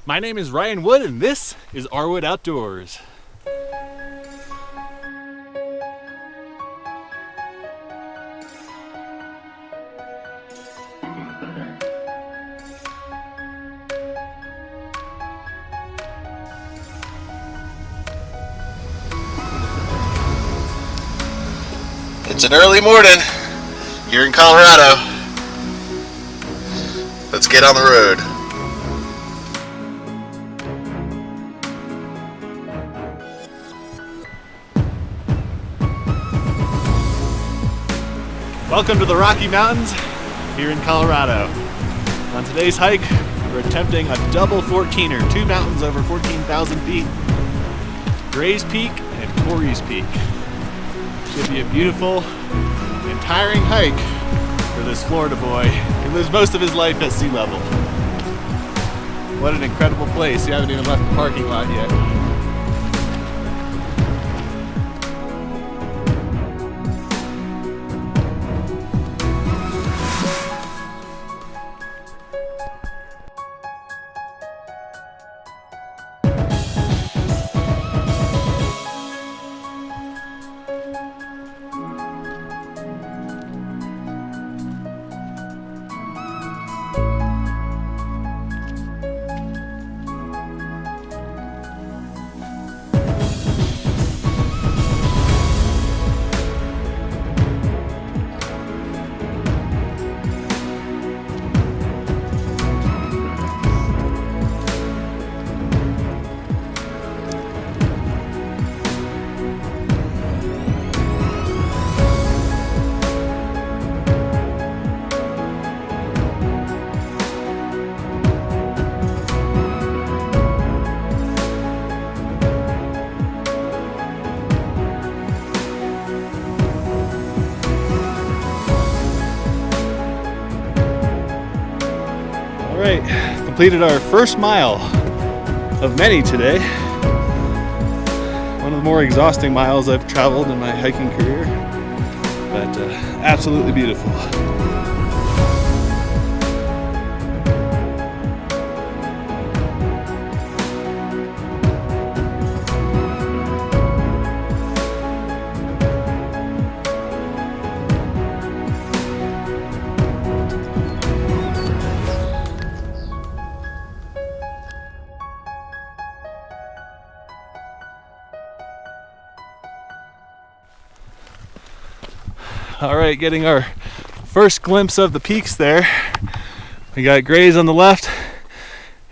My name is RWood and this is RWood Outdoors. It's an early morning here in Colorado. Let's get on the road. Welcome to the Rocky Mountains here in Colorado. On today's hike, we're attempting a double 14er, two mountains over 14,000 feet, Torreys Peak and Torreys Peak. Should be a beautiful and tiring hike for this Florida boy who lives most of his life at sea level. What an incredible place. You haven't even left the parking lot yet. Alright, completed our first mile of many today. One of the more exhausting miles I've traveled in my hiking career, but absolutely beautiful. All right, getting our first glimpse of the peaks there. We got Grays on the left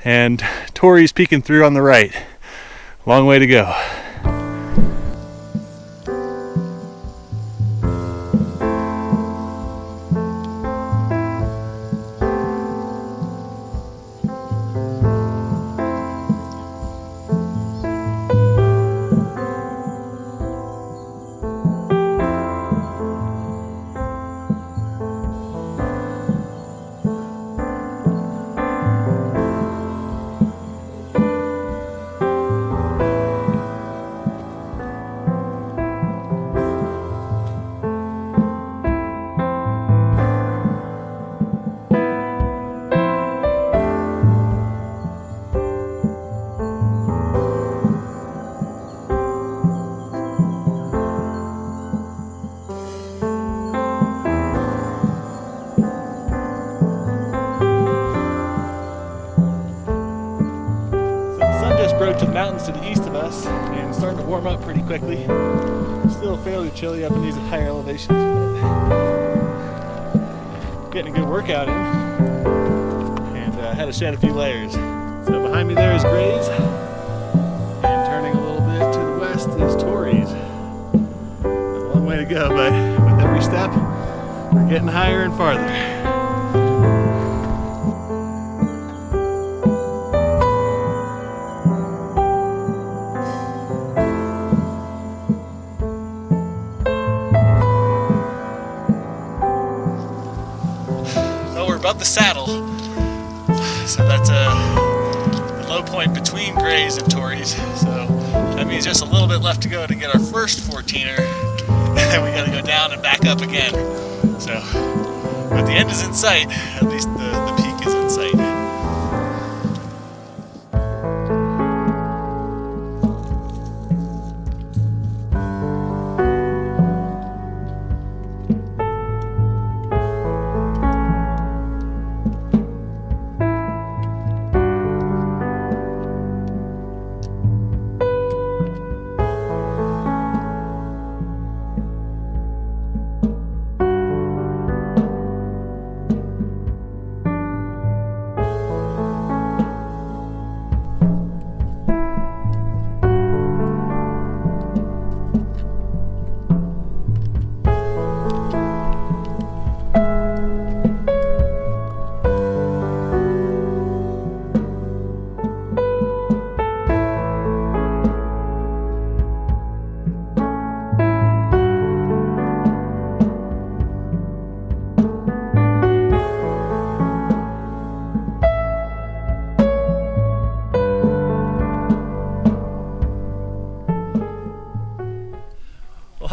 and Torreys peeking through on the right. Long way to go. Broke to the mountains to the east of us and starting to warm up pretty quickly. Still fairly chilly up in these higher elevations, but getting a good workout in and had to shed a few layers. So behind me there is Grays and turning a little bit to the west is Torreys. A long way to go, but with every step we're getting higher and farther. Above the saddle, so that's the low point between Grays and Torreys, so that means just a little bit left to go to get our first 14er, and then we got to go down and back up again. So, but the end is in sight, at least the peak is in sight.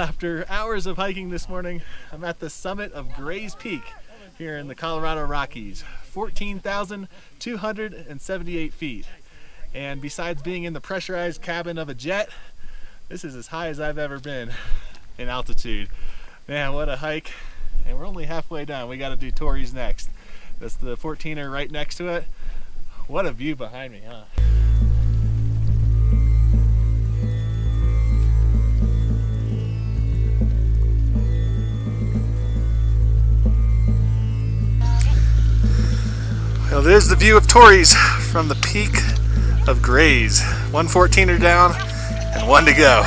Well, after hours of hiking this morning, I'm at the summit of Torreys Peak here in the Colorado Rockies, 14,278 feet. And besides being in the pressurized cabin of a jet, this is as high as I've ever been in altitude. Man, what a hike. And we're only halfway down. We got to do Torreys next. That's the 14er right next to it. What a view behind me, huh? Well, there's the view of Torreys from the peak of Torreys. 1 14er down and 1 to go.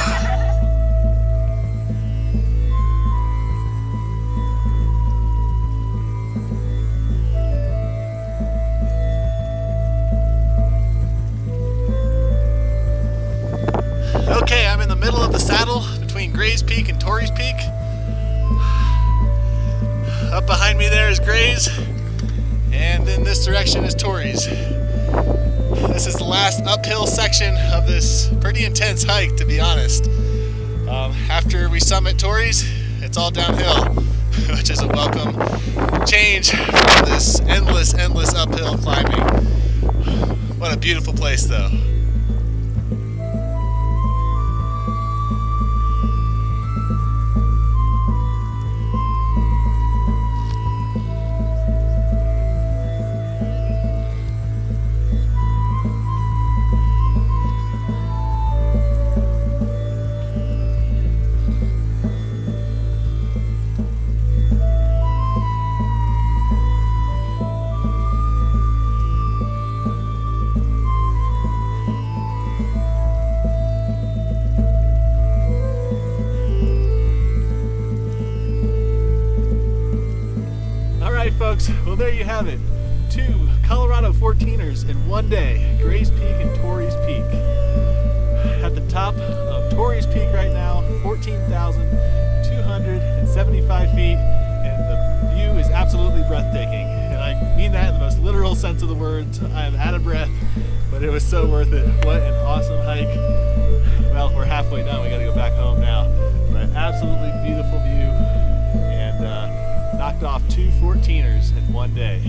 Okay, I'm in the middle of the saddle between Torreys Peak and Torreys Peak. Up behind me there is Torreys, and in this direction is Torreys. This is the last uphill section of this pretty intense hike, to be honest. After we summit Torreys, it's all downhill, which is a welcome change from this endless uphill climbing. What a beautiful place, though. Folks, well, there you have it. 2 Colorado 14ers in one day, Torreys Peak and Torreys Peak. At the top of Torreys Peak right now, 14,275 feet, and the view is absolutely breathtaking. And I mean that in the most literal sense of the words. I am out of breath, but it was so worth it. What an awesome hike. Well, we're halfway done. We got to go back home now. But absolutely beautiful view. Knocked off 2 14ers in one day.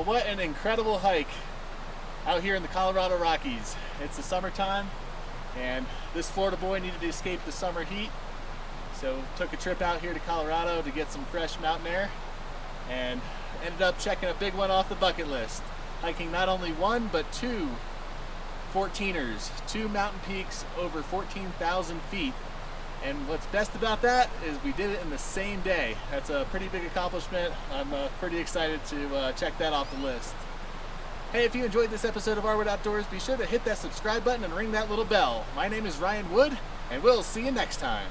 What an incredible hike out here in the Colorado Rockies. It's the summertime, and this Florida boy needed to escape the summer heat, so took a trip out here to Colorado to get some fresh mountain air, and ended up checking a big one off the bucket list. Hiking not only 1 but 2 14ers, 2 mountain peaks over 14,000 feet. And what's best about that is we did it in the same day. That's a pretty big accomplishment. I'm pretty excited to check that off the list. Hey, if you enjoyed this episode of RWood Outdoors, be sure to hit that subscribe button and ring that little bell. My name is RWood, and we'll see you next time.